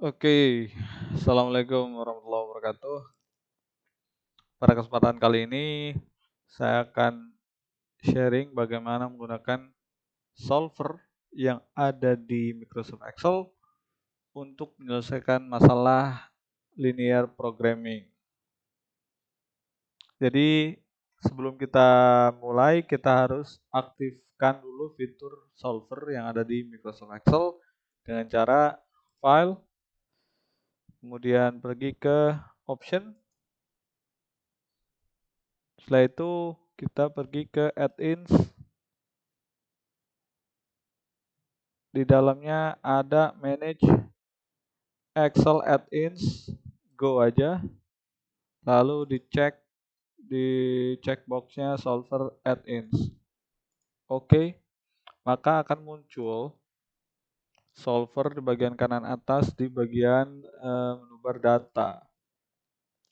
Oke, Assalamualaikum warahmatullahi wabarakatuh. Pada kesempatan kali ini, saya akan sharing bagaimana menggunakan solver yang ada di Microsoft Excel untuk menyelesaikan masalah linear programming. Jadi, sebelum kita mulai, kita harus aktifkan dulu fitur solver yang ada di Microsoft Excel dengan cara File, kemudian pergi ke Option. Setelah itu kita pergi ke add-ins. Di dalamnya ada manage Excel add-ins. Go aja. Lalu dicek di checkboxnya solver add-ins. Oke, maka akan muncul solver di bagian kanan atas di bagian menu bar data.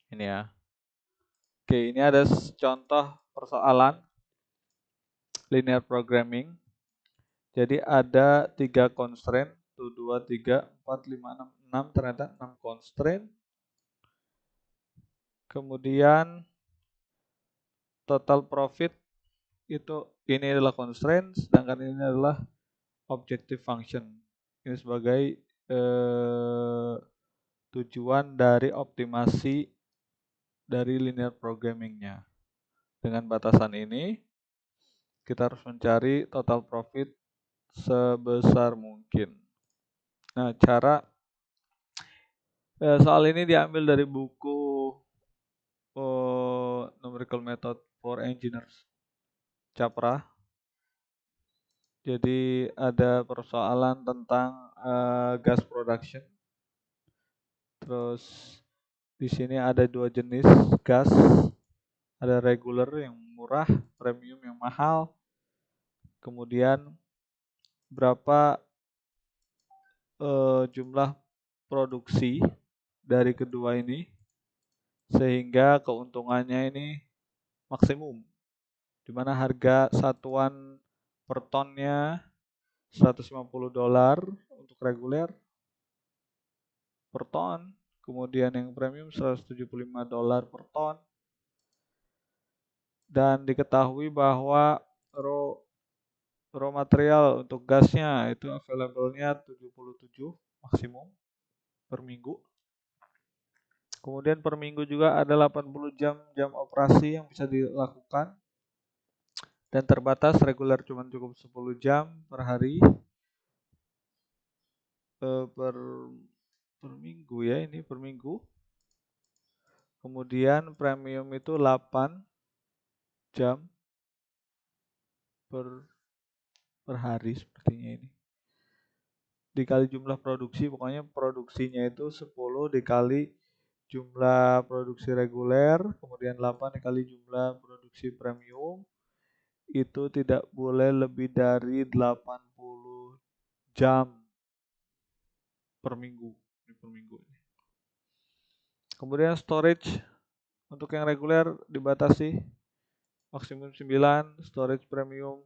Ini ya. Oke, ini ada contoh persoalan linear programming. Jadi ada 3 constraint, 1, 2, 3, 4, 5, 6, 6, ternyata 6 constraint. Kemudian total profit itu ini adalah constraint, sedangkan ini adalah objective function. Ini sebagai tujuan dari optimasi dari linear programmingnya. Dengan batasan ini, kita harus mencari total profit sebesar mungkin. Nah, soal ini diambil dari buku Numerical Method for Engineers, Capra. Jadi ada persoalan tentang gas production. Terus di sini ada 2 jenis gas, ada regular yang murah, premium yang mahal. Kemudian berapa jumlah produksi dari kedua ini sehingga keuntungannya ini maksimum, di mana harga satuan per tonnya $150 untuk reguler per ton, kemudian yang premium $175 per ton, dan diketahui bahwa raw material untuk gasnya itu available-nya 77 maksimum per minggu. Kemudian per minggu juga ada 80 jam operasi yang bisa dilakukan, dan terbatas, reguler cuma cukup 10 jam per hari per minggu ya, ini per minggu. Kemudian premium itu 8 jam per hari sepertinya ini. Dikali jumlah produksi, pokoknya produksinya itu 10 dikali jumlah produksi reguler, kemudian 8 dikali jumlah produksi premium, itu tidak boleh lebih dari 80 jam per minggu. Ini per minggu ini. Kemudian storage untuk yang reguler dibatasi maksimum 9, storage premium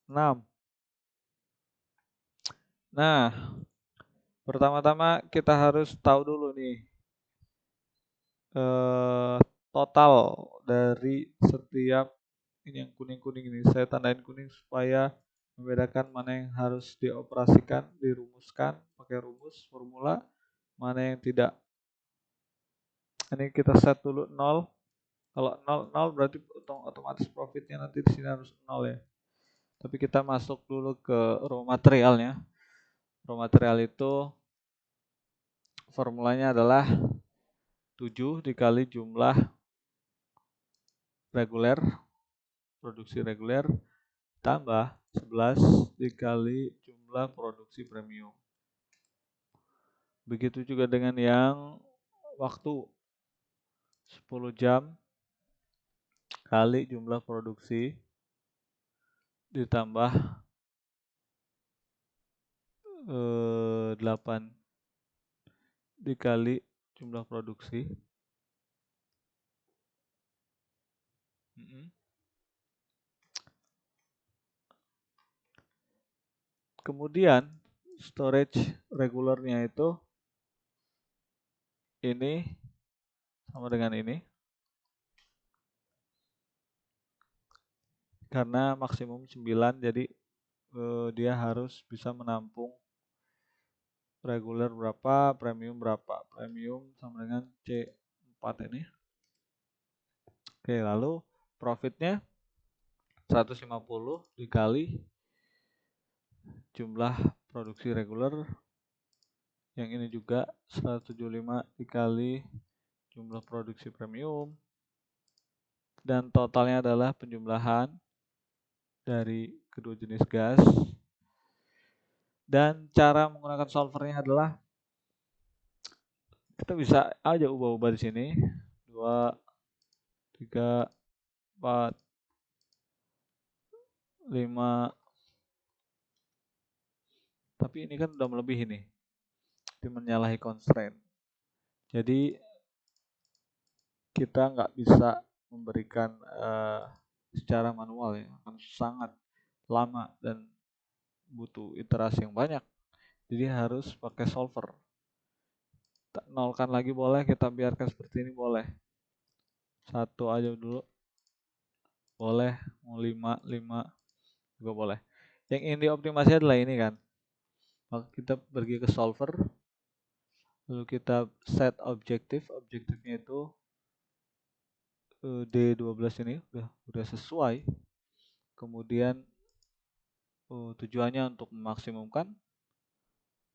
6. Nah, pertama-tama kita harus tahu dulu nih total dari setiap, ini yang kuning-kuning ini saya tandain kuning supaya membedakan mana yang harus dioperasikan, dirumuskan pakai rumus formula, mana yang tidak. Ini kita set dulu 0. Kalau 0 berarti otomatis profitnya nanti di sini harus 0 ya. Tapi kita masuk dulu ke raw materialnya. Raw material itu formulanya adalah 7 dikali jumlah reguler, produksi reguler, tambah 11 dikali jumlah produksi premium. Begitu juga dengan yang waktu, 10 jam kali jumlah produksi ditambah 8 dikali jumlah produksi. Kemudian storage regulernya itu ini sama dengan ini, karena maksimum 9, jadi dia harus bisa menampung reguler berapa, premium berapa. Premium sama dengan C4 ini. Oke, lalu profitnya 150 dikali jumlah produksi reguler. Yang ini juga 175 dikali jumlah produksi premium. Dan totalnya adalah penjumlahan dari kedua jenis gas. Dan cara menggunakan solvernya adalah kita bisa aja ubah-ubah di sini. 2, 3, 4, 5. Tapi ini kan udah melebihi nih. Dia menyalahi constraint. Jadi kita nggak bisa memberikan secara manual ya, akan sangat lama dan butuh iterasi yang banyak. Jadi harus pakai solver. Nolkan lagi boleh, kita biarkan seperti ini boleh. 1 aja dulu. Boleh, mau 5 juga boleh. Yang ingin dioptimasi adalah ini kan. Maka kita pergi ke solver. Lalu kita set objektif. Objektifnya itu D12 ini udah sesuai. Kemudian tujuannya untuk memaksimumkan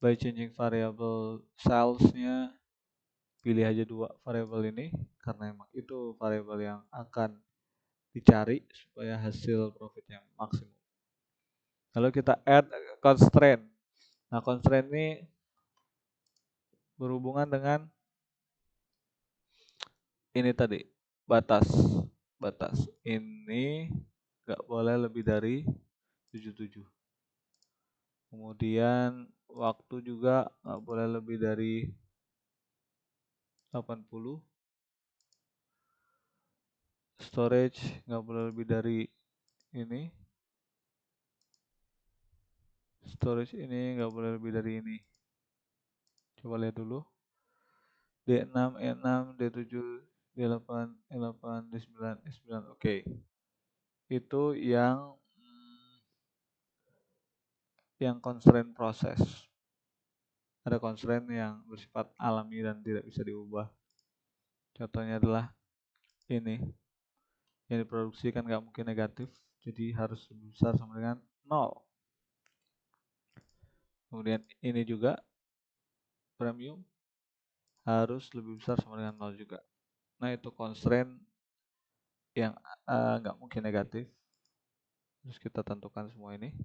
by changing variable cells-nya, pilih aja 2 variabel ini karena emang itu variabel yang akan dicari supaya hasil profitnya maksimum. Lalu kita add constraint. Nah, constraint ini berhubungan dengan ini tadi, batas. Ini nggak boleh lebih dari 77. Kemudian waktu juga nggak boleh lebih dari 80. Storage nggak boleh lebih dari ini. Storage ini nggak boleh lebih dari ini. Coba lihat dulu. D6, E6, D7, D8, E8, D9, E9. Oke. Itu yang constraint proses. Ada constraint yang bersifat alami dan tidak bisa diubah. Contohnya adalah ini. Yang diproduksi kan nggak mungkin negatif. Jadi harus lebih besar sama dengan 0. Kemudian ini juga premium harus lebih besar sama dengan 0 juga. Nah, itu constraint yang nggak mungkin negatif. Terus kita tentukan semua ini.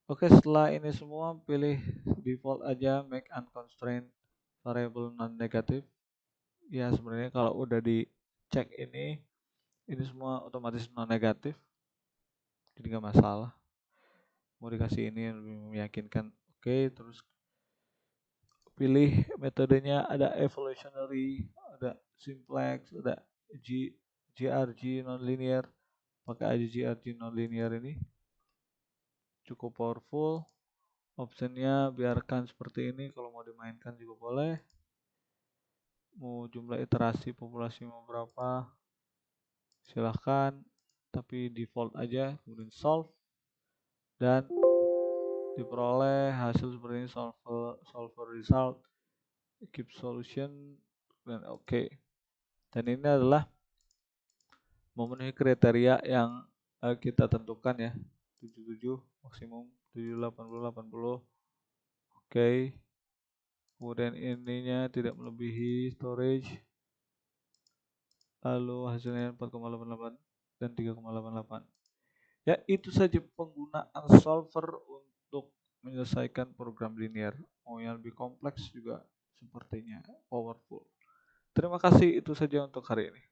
Oke, setelah ini semua pilih default aja, make unconstrained variable non-negative. Ya sebenarnya kalau udah dicek ini semua otomatis non-negatif. Jadi nggak masalah. Mau dikasih ini yang lebih meyakinkan. Oke, terus pilih metodenya, ada evolutionary, ada simplex, ada GRG nonlinear. Pakai aja GRG nonlinear ini. Cukup powerful. Optionnya biarkan seperti ini, kalau mau dimainkan juga boleh. Mau jumlah iterasi populasi mau berapa silahkan, tapi default aja. Kemudian solve dan diperoleh hasil seperti ini, solver result, keep solution, dan oke. Dan ini adalah memenuhi kriteria yang kita tentukan ya, 77 maksimum, 7, 80, 80. Oke. Kemudian ininya tidak melebihi storage. Lalu hasilnya 4,88 dan 3,88. Ya, itu saja penggunaan solver untuk menyelesaikan program linear. Mau yang lebih kompleks juga sepertinya powerful. Terima kasih, itu saja untuk hari ini.